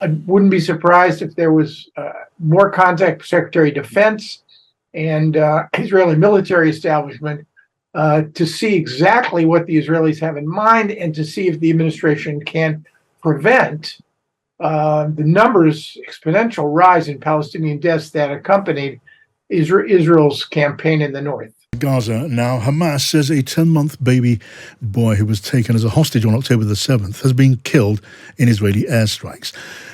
I wouldn't be surprised if there was more contact with Secretary of Defense and Israeli military establishment to see exactly what the Israelis have in mind and to see if the administration can prevent the numbers exponential rise in Palestinian deaths that accompanied Israel's campaign in the north. Gaza now. Hamas says a 10-month baby boy who was taken as a hostage on October the 7th has been killed in Israeli airstrikes.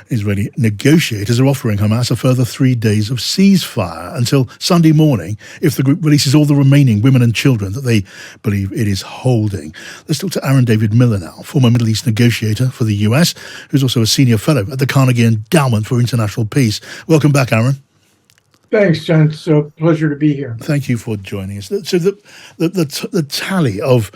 Israeli negotiators are offering Hamas a further 3 days of ceasefire until Sunday morning if the group releases all the remaining women and children that they believe it is holding. Let's talk to Aaron David Miller now, former Middle East negotiator for the US, who's also a senior fellow at the Carnegie Endowment for International Peace. Welcome back, Aaron. Thanks, John. It's a pleasure to be here. Thank you for joining us. So the tally of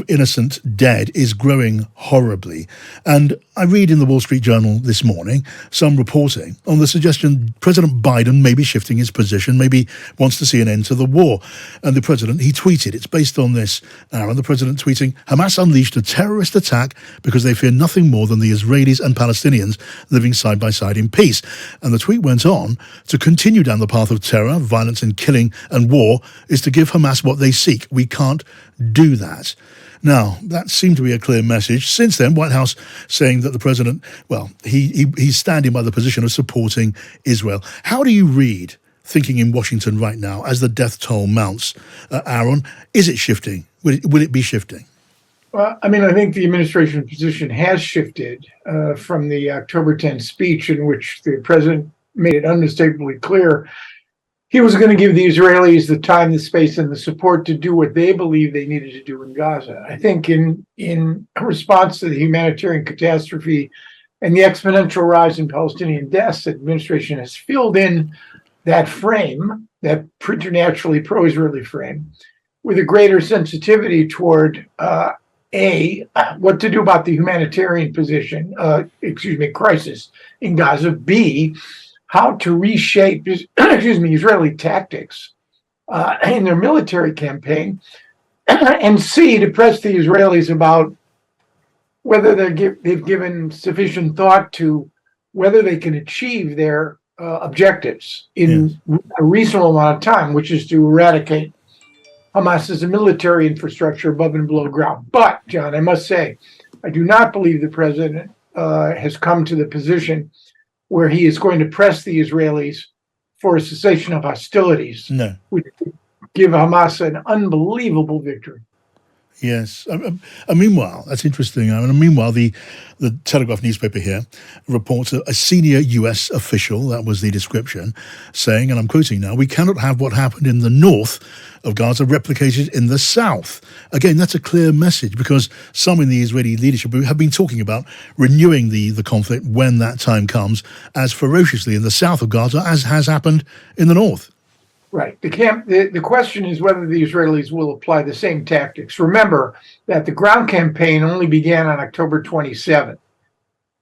innocent dead is growing horribly. And I read in the Wall Street Journal this morning some reporting on the suggestion President Biden may be shifting his position, maybe wants to see an end to the war. And the president, he tweeted, it's based on this, Aaron, the president tweeting, Hamas unleashed a terrorist attack because they fear nothing more than the Israelis and Palestinians living side by side in peace. And the tweet went on to continue down the path of terror, violence and killing and war is to give Hamas what they seek. We can't do that. Now, that seemed to be a clear message. Since then, White House saying that the president, well, he's standing by the position of supporting Israel. How do you read thinking in Washington right now as the death toll mounts? Aaron, is it shifting? Will it be shifting? Well, I mean, I think the administration position has shifted from the October 10th speech in which the president made it unmistakably clear he was going to give the Israelis the time, the space, and the support to do what they believe they needed to do in Gaza. I think in response to the humanitarian catastrophe and the exponential rise in Palestinian deaths, the administration has filled in that frame, that preternaturally pro-Israeli frame, with a greater sensitivity toward what to do about the humanitarian crisis in Gaza. B, how to reshape, Israeli tactics in their military campaign, and C, to press the Israelis about whether they've given sufficient thought to whether they can achieve their objectives in a reasonable amount of time, which is to eradicate Hamas as a military infrastructure above and below ground. But, John, I must say, I do not believe the president has come to the position where he is going to press the Israelis for a cessation of hostilities, which would give Hamas an unbelievable victory. Yes. Meanwhile, that's interesting. Meanwhile, the Telegraph newspaper here reports a senior U.S. official, that was the description, saying, and I'm quoting now, we cannot have what happened in the north of Gaza replicated in the south. Again, that's a clear message because some in the Israeli leadership have been talking about renewing the conflict when that time comes as ferociously in the south of Gaza as has happened in the north. Right. The question is whether the Israelis will apply the same tactics. Remember that the ground campaign only began on October 27th.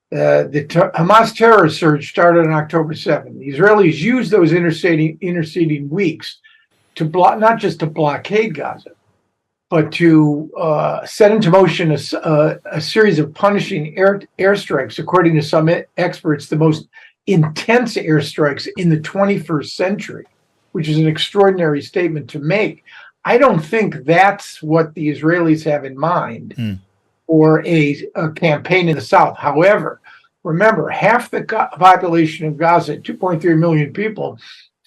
The Hamas terror surge started on October 7th. The Israelis used those interceding weeks to not just to blockade Gaza, but to set into motion a series of punishing airstrikes, according to some experts, the most intense airstrikes in the 21st century, which is an extraordinary statement to make. I don't think that's what the Israelis have in mind for a campaign in the south. However, remember, half the population of Gaza, 2.3 million people,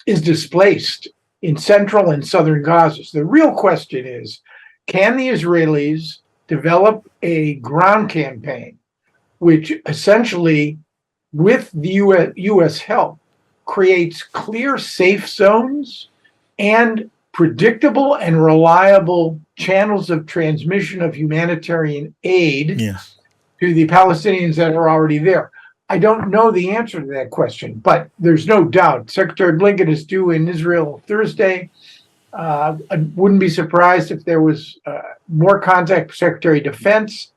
is displaced in central and southern Gaza. So the real question is, can the Israelis develop a ground campaign which essentially, with the U.S. help, creates clear safe zones and predictable and reliable channels of transmission of humanitarian aid to the Palestinians that are already there? I don't know the answer to that question, but there's no doubt. Secretary Blinken is due in Israel Thursday. I wouldn't be surprised if there was more contact with Secretary of Defense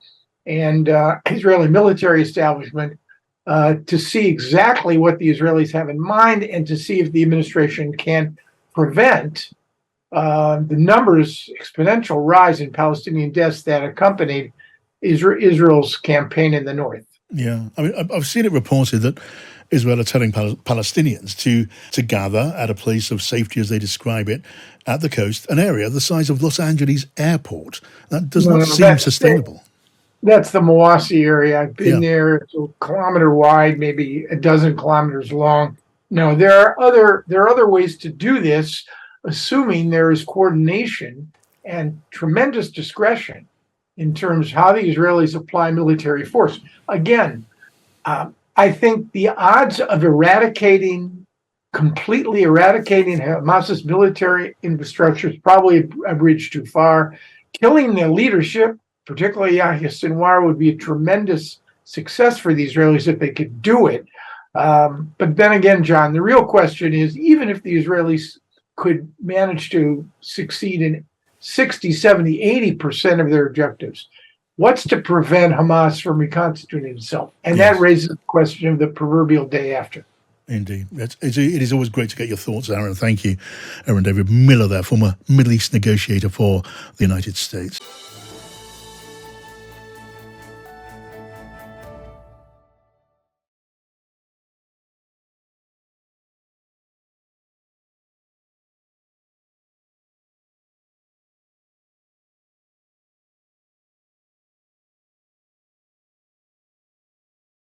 and Israeli military establishment to see exactly what the Israelis have in mind and to see if the administration can prevent the numbers exponential rise in Palestinian deaths that accompanied Israel's campaign in the north. Yeah, I mean, I've seen it reported that Israel are telling Palestinians to gather at a place of safety, as they describe it, at the coast, an area the size of Los Angeles airport. That does No, not no, seem sustainable. that's the Mawasi area. I've been Yeah, there. It's a kilometer wide, maybe a dozen kilometers long. No, there are other ways to do this, assuming there is coordination and tremendous discretion in terms of how the Israelis apply military force. Again, I think the odds of completely eradicating Hamas's military infrastructure is probably a bridge too far. Killing the leadership, particularly Yahya Sinwar, would be a tremendous success for the Israelis if they could do it. But then again, John, the real question is, even if the Israelis could manage to succeed in 60, 70, 80% of their objectives, what's to prevent Hamas from reconstituting itself? And that yes, raises the question of the proverbial day after. indeed. It is always great to get your thoughts, Aaron. Thank you, Aaron David Miller, there, former Middle East negotiator for the United States.